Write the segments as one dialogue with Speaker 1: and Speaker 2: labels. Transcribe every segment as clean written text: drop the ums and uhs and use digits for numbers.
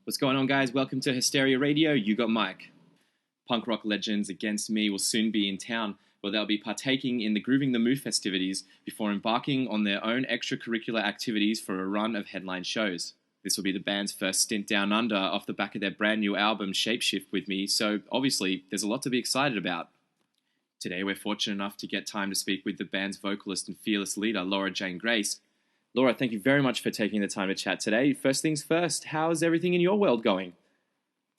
Speaker 1: What's going on, guys? Welcome to Hysteria Radio. You got Mike. Punk rock legends Against Me will soon be in town, where they'll be partaking in the Grooving the Moo festivities before embarking on their own extracurricular activities for a run of headline shows. This will be the band's first stint down under off the back of their brand new album, Shapeshift With Me, so obviously there's a lot to be excited about. Today we're fortunate enough to get time to speak with the band's vocalist and fearless leader, Laura Jane Grace. Laura, thank you very much for taking the time to chat today. First things first, how's everything in your world going?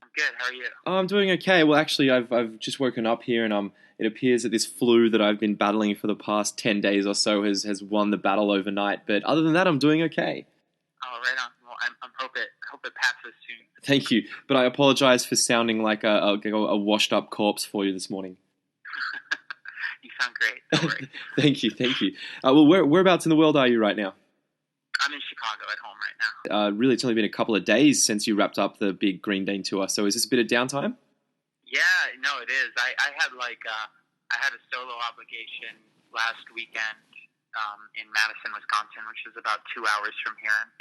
Speaker 2: I'm good. How are you?
Speaker 1: I'm doing okay. Well, actually, I've just woken up here, and it appears that this flu that I've been battling for the past 10 days or so has won the battle overnight. But other than that, I'm doing okay.
Speaker 2: Oh, right on. Well, I hope it passes soon.
Speaker 1: Thank you. But I apologize for sounding like a washed-up corpse for you this morning.
Speaker 2: You sound great. Don't worry.
Speaker 1: Thank you. Well, whereabouts in the world are you right now?
Speaker 2: I'm in Chicago at home right now.
Speaker 1: Really, it's only been a couple of days since you wrapped up the big Green Day tour. So is this a bit of downtime?
Speaker 2: Yeah, no, it is. I had I had a solo obligation last weekend in Madison, Wisconsin, which is about 2 hours from here. And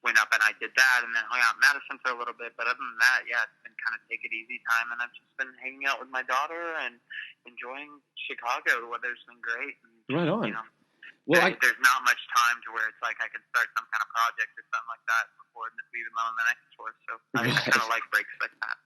Speaker 2: went up and I did that, and then hung out in Madison for a little bit. But other than that, yeah, it's been kind of take it easy time, and I've just been hanging out with my daughter and enjoying Chicago. The weather's been great. And,
Speaker 1: right on.
Speaker 2: You know,
Speaker 1: well,
Speaker 2: there's not much time to where it's like I can start some kind of project or something like that before leaving on the next tour. So I kind of like breaks like that.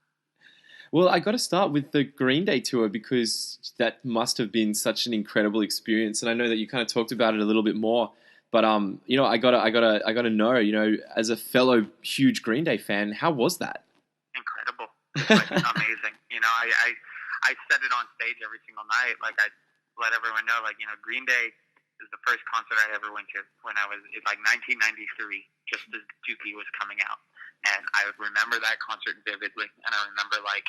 Speaker 1: Well, I got to start with the Green Day tour because that must have been such an incredible experience, and I know that you kind of talked about it a little bit more. But you know, I gotta know, you know, as a fellow huge Green Day fan, how was that?
Speaker 2: Incredible, like, amazing. You know, I said it on stage every single night. Like I let everyone know, like, you know, Green Day is the first concert I ever went to when I was in like 1993, just as Dookie was coming out. And I remember that concert vividly. And I remember like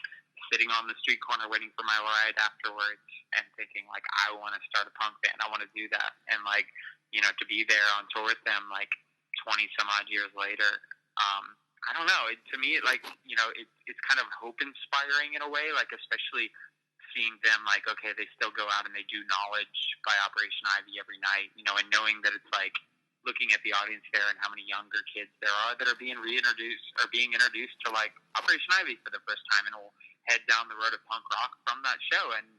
Speaker 2: sitting on the street corner waiting for my ride afterwards and thinking like, I want to start a punk band. I want to do that. And like, you know, to be there on tour with them like 20 some odd years later, I don't know. To me, like, you know, it's kind of hope inspiring in a way, like especially seeing them like, okay, they still go out and they do Knowledge by Operation Ivy every night, you know, and knowing that it's like looking at the audience there and how many younger kids there are that are being reintroduced or being introduced to like Operation Ivy for the first time, and will head down the road of punk rock from that show, and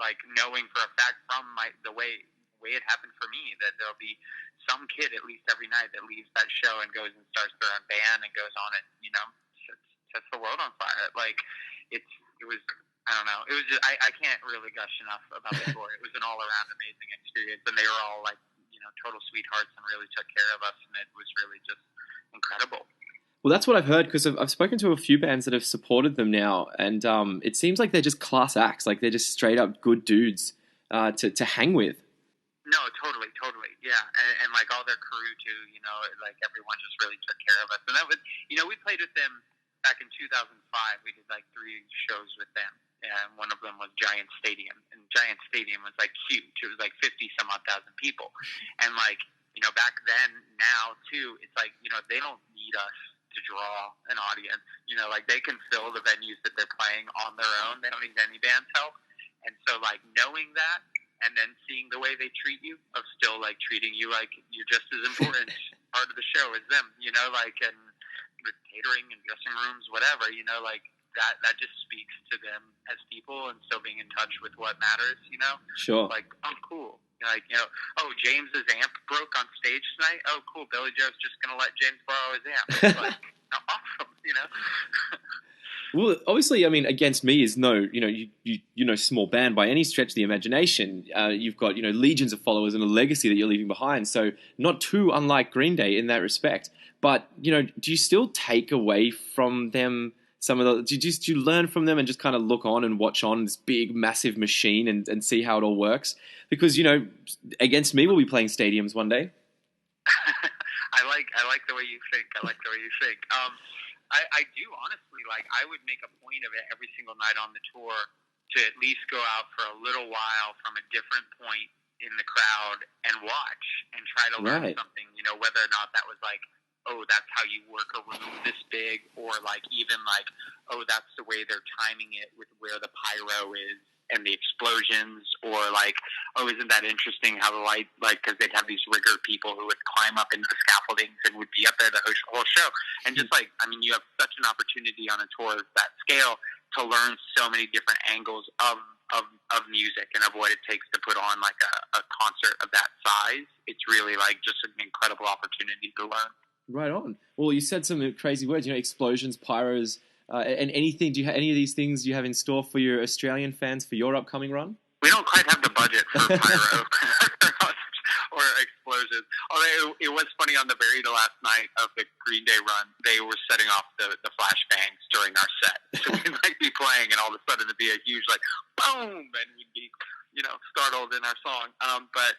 Speaker 2: like knowing for a fact from the way it happened for me that there'll be some kid at least every night that leaves that show and goes and starts their own band and goes on it, you know, sets the world on fire. Like it was. I don't know. It was just, I can't really gush enough about the tour. It was an all-around amazing experience, and they were all like, you know, total sweethearts and really took care of us, and it was really just incredible.
Speaker 1: Well, that's what I've heard, because I've spoken to a few bands that have supported them now, and it seems like they're just class acts. Like they're just straight up good dudes to hang with.
Speaker 2: No, totally, yeah, and like all their crew too. You know, like everyone just really took care of us, and that was, you know, we played with them back in 2005. We did like 3 shows with them. And one of them was Giant Stadium. And Giant Stadium was like huge. It was like 50 some odd thousand people. And like, you know, back then, now too, it's like, you know, they don't need us to draw an audience. You know, like they can fill the venues that they're playing on their own. They don't need any band's help. And so like knowing that and then seeing the way they treat you, of still like treating you like you're just as important part of the show as them, you know, like, and with catering and dressing rooms, whatever, you know, like, that just speaks to them as people and still being in touch with what matters, you know?
Speaker 1: Sure.
Speaker 2: Like, oh, cool. Like, you know, oh, James's amp broke on stage tonight? Oh, cool. Billy Joe's just going to let James borrow his amp. Like, awesome, you know?
Speaker 1: Well, obviously, I mean, Against Me is no, you know, small band by any stretch of the imagination. You've got, you know, legions of followers and a legacy that you're leaving behind. So not too unlike Green Day in that respect. But, you know, do you still take away from them some of the, do you learn from them and just kind of look on and watch on this big, massive machine and see how it all works? Because, you know, Against Me will be playing stadiums one day.
Speaker 2: I like the way you think. I do, honestly. Like, I would make a point of it every single night on the tour to at least go out for a little while from a different point in the crowd and watch and try to learn something, you know, whether or not that was like, oh, that's how you work a room this big, or like even like, oh, that's the way they're timing it with where the pyro is and the explosions, or like, oh, isn't that interesting how the light, like, because they'd have these rigger people who would climb up into the scaffoldings and would be up there the whole show. And just like, I mean, you have such an opportunity on a tour of that scale to learn so many different angles of music and of what it takes to put on like a concert of that size. It's really like just an incredible opportunity to learn.
Speaker 1: Right on. Well, you said some crazy words, explosions, pyros, and anything. Do you have any of these things you have in store for your Australian fans for your upcoming run?
Speaker 2: We don't quite have the budget for pyro or explosions. Although it was funny, on the very last night of the Green Day run, they were setting off the flashbangs during our set. So we might be playing, and all of a sudden it'd be a huge like boom, and we'd be startled in our song. But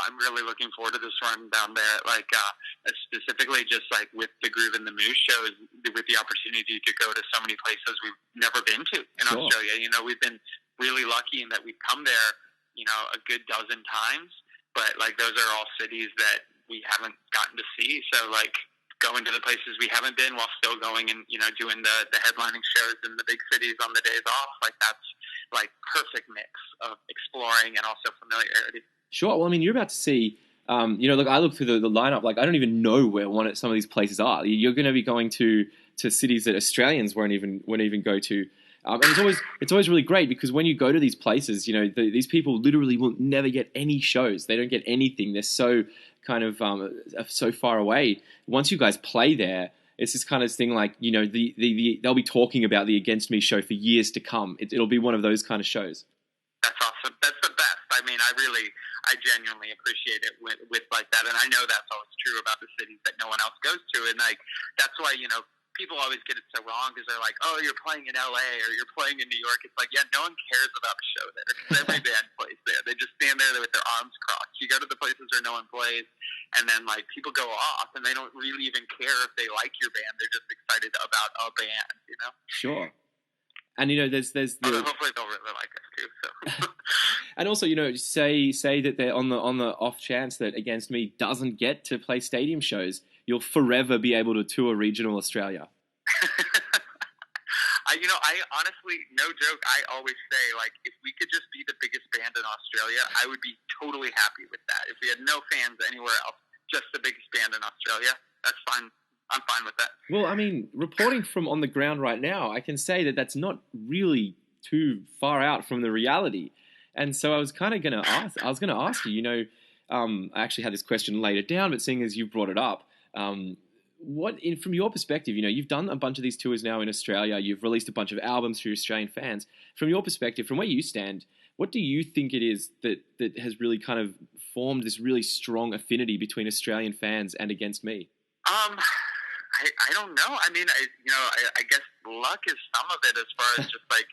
Speaker 2: I'm really looking forward to this run down there. Like specifically, just like with the Groove and the Moose shows, with the opportunity to go to so many places we've never been to in Australia. We've been really lucky in that we've come there, a good dozen times. But like those are all cities that we haven't gotten to see. So like going to the places we haven't been while still going and doing the headlining shows in the big cities on the days off, like that's like perfect mix of exploring and also familiarity. Sure.
Speaker 1: Well, I mean, you're about to see, look, I look through the lineup, like I don't even know where some of these places are. You're going to be going to cities that Australians won't even go to. And it's always really great because when you go to these places, these people literally will never get any shows. They don't get anything. They're so kind of so far away. Once you guys play there, it's this kind of thing like, they'll be talking about the Against Me show for years to come. It'll be one of those kind of shows.
Speaker 2: That's awesome. That's the best. I mean, I genuinely appreciate it with like that. And I know that's always true about the cities that no one else goes to. And like, that's why, people always get it so wrong because they're like, oh, you're playing in LA or you're playing in New York. It's like, yeah, no one cares about a show there because every band plays there. They just stand there with their arms crossed. You go to the places where no one plays, and then like people go off and they don't really even care if they like your band. They're just excited about a band,
Speaker 1: Sure. And there's
Speaker 2: hopefully they'll really like us too. So.
Speaker 1: And also, say that they're on the off chance that Against Me doesn't get to play stadium shows, you'll forever be able to tour regional Australia.
Speaker 2: I honestly, no joke, I always say, like, if we could just be the biggest band in Australia, I would be totally happy with that. If we had no fans anywhere else, just the biggest band in Australia, that's fine. I'm fine with that.
Speaker 1: Well, I mean, reporting from on the ground right now, I can say that that's not really too far out from the reality. And so I was kind of going to ask you, I actually had this question later down, but seeing as you brought it up, from your perspective, you've done a bunch of these tours now in Australia, you've released a bunch of albums for your Australian fans. From your perspective, from where you stand, what do you think it is that has really kind of formed this really strong affinity between Australian fans and Against Me?
Speaker 2: I don't know. I mean, I guess luck is some of it as far as just like,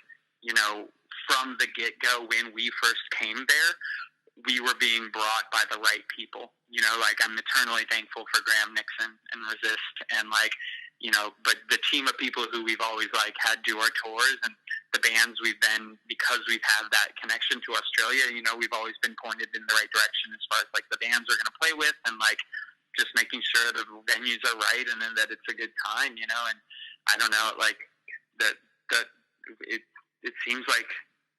Speaker 2: from the get-go when we first came there, we were being brought by the right people. Like I'm eternally thankful for Graham Nixon and Resist and like, but the team of people who we've always like had do our tours and the bands we've been, because we've had that connection to Australia, we've always been pointed in the right direction as far as like the bands we're going to play with and like just making sure the venues are right and then that it's a good time, and I don't know, like it seems like,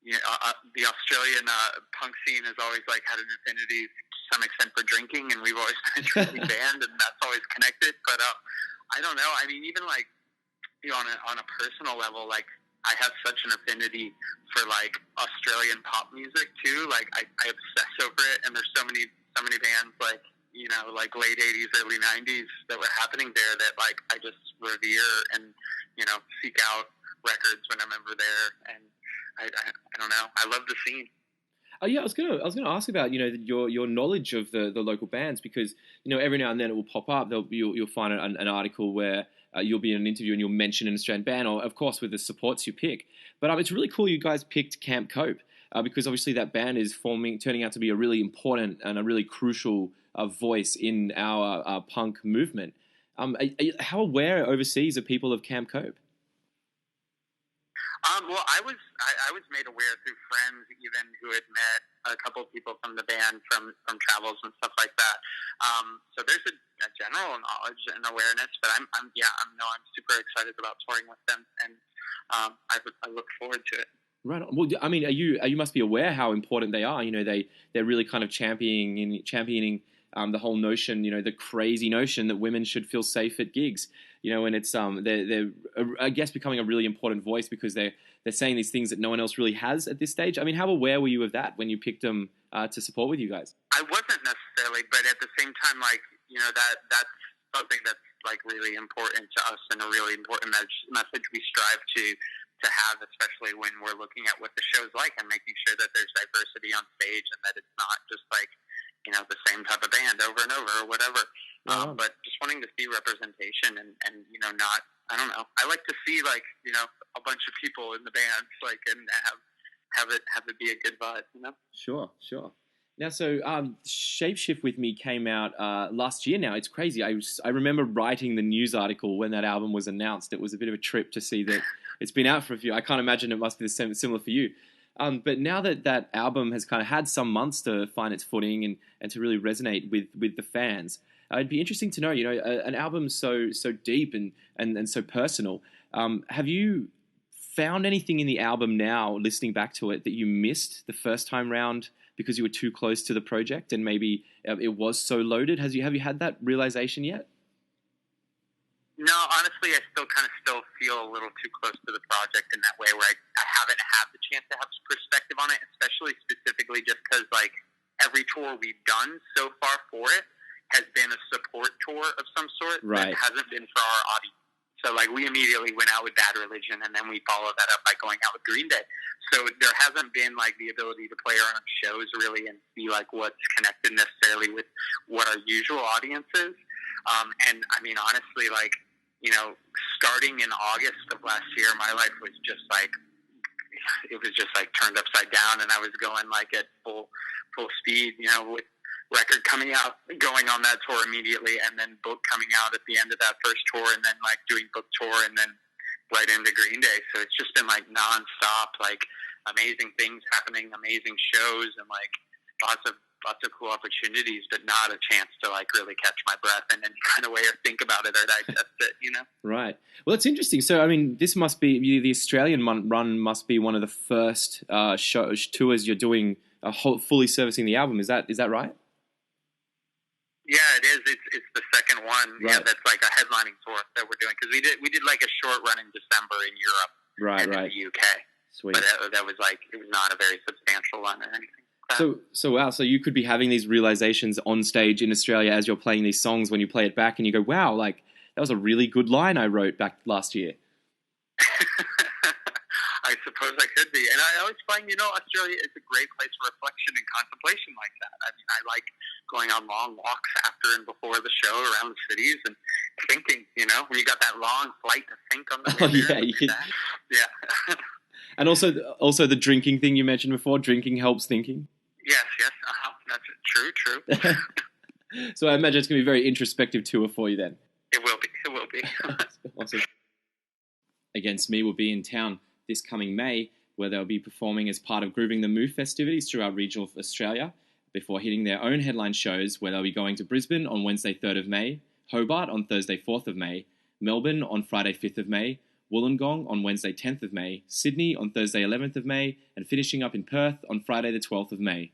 Speaker 2: the Australian punk scene has always like had an affinity to some extent for drinking, and we've always been a drinking band, and that's always connected. But I don't know. I mean, even like on a personal level, like I have such an affinity for like Australian pop music too. Like I obsess over it, and there's so many bands like like late '80s, early '90s that were happening there that like I just revere and seek out records when I'm ever there and. I don't know. I love the scene.
Speaker 1: Oh yeah, I was gonna ask about your knowledge of the local bands because every now and then it will pop up. You'll find an article where you'll be in an interview and you'll mention an Australian band, or of course with the supports you pick. But it's really cool you guys picked Camp Cope because obviously that band is turning out to be a really important and a really crucial voice in our punk movement. How aware overseas are people of Camp Cope?
Speaker 2: Well, I was made aware through friends even who had met a couple of people from the band from travels and stuff like that. So there's a general knowledge and awareness, but I'm super excited about touring with them, and I look forward to it.
Speaker 1: Right on. Well, I mean, you must be aware how important they are. You know, they're really kind of championing the whole notion, you know, the crazy notion that women should feel safe at gigs. You know, and it's they're I guess becoming a really important voice because they're saying these things that no one else really has at this stage. I mean, how aware were you of that when you picked them to support with you guys?
Speaker 2: I wasn't necessarily, but at the same time, like, you know, that's something that's like really important to us and a really important message we strive to have, especially when we're looking at what the show's like and making sure that there's diversity on stage and that it's not just like, you know, the same type of band over and over or whatever. But just wanting to see representation and, you know, not, I don't know. I like to see, like, you know, a bunch of people in the bands, like, and have it be a good vibe, you know?
Speaker 1: Sure. Now, so Shapeshift with Me came out last year now. It's crazy. I remember writing the news article when that album was announced. It was a bit of a trip to see that it's been out for a few. I can't imagine it must be the same, similar for you. But now that album has kind of had some months to find its footing and to really resonate with the fans, it'd be interesting to know, you know, an album so deep and so personal. Have you found anything in the album now, listening back to it, that you missed the first time round because you were too close to the project and maybe it was so loaded? Have you had that realization yet?
Speaker 2: No, honestly, I still feel a little too close to the project in that way, where I haven't had the chance to have some perspective on it, especially specifically just because, like, every tour we've done so far for it has been a support tour of some sort.
Speaker 1: Right.
Speaker 2: That hasn't been for our audience. So, like, we immediately went out with Bad Religion, and then we followed that up by going out with Green Day. So there hasn't been, like, the ability to play our own shows, really, and see, like, what's connected necessarily with what our usual audience is. And, I mean, honestly, like, you know, starting in August of last year, my life was just, like, it was just, like, turned upside down, and I was going, like, at full speed, you know, with record coming out, going on that tour immediately, and then book coming out at the end of that first tour, and then, like, doing book tour, and then right into Green Day. So it's just been, like, nonstop, like, amazing things happening, amazing shows, and, like, lots of cool opportunities, but not a chance to, like, really catch my breath in any kind of way or think about it or digest it, you know?
Speaker 1: Right. Well, it's interesting. So, I mean, this must be, the Australian run must be one of the first tours you're doing, fully servicing the album. Is that right?
Speaker 2: Yeah, it is. It's the second one.
Speaker 1: Right.
Speaker 2: Yeah, that's like a headlining tour that we're doing, because we did like a short run in December in Europe and in the UK.
Speaker 1: Sweet.
Speaker 2: But that was like, it was not a very substantial run or anything.
Speaker 1: So wow, so you could be having these realizations on stage in Australia as you're playing these songs when you play it back and you go, wow, like, that was a really good line I wrote back last year.
Speaker 2: I suppose I could be. And I always find, you know, Australia is a great place for reflection and contemplation like that. I mean, I like going on long walks after and before the show around the cities and thinking, you know, when you got that long flight to think on the way there. Yeah.
Speaker 1: And also the drinking thing you mentioned before, drinking helps thinking.
Speaker 2: Yes, that's true.
Speaker 1: So I imagine it's going to be a very introspective tour for you then.
Speaker 2: It will be.
Speaker 1: Awesome. Against Me will be in town this coming May, where they'll be performing as part of Grooving the Move festivities throughout regional Australia, before hitting their own headline shows, where they'll be going to Brisbane on Wednesday 3rd of May, Hobart on Thursday 4th of May, Melbourne on Friday 5th of May, Wollongong on Wednesday 10th of May, Sydney on Thursday 11th of May, and finishing up in Perth on Friday the 12th of May.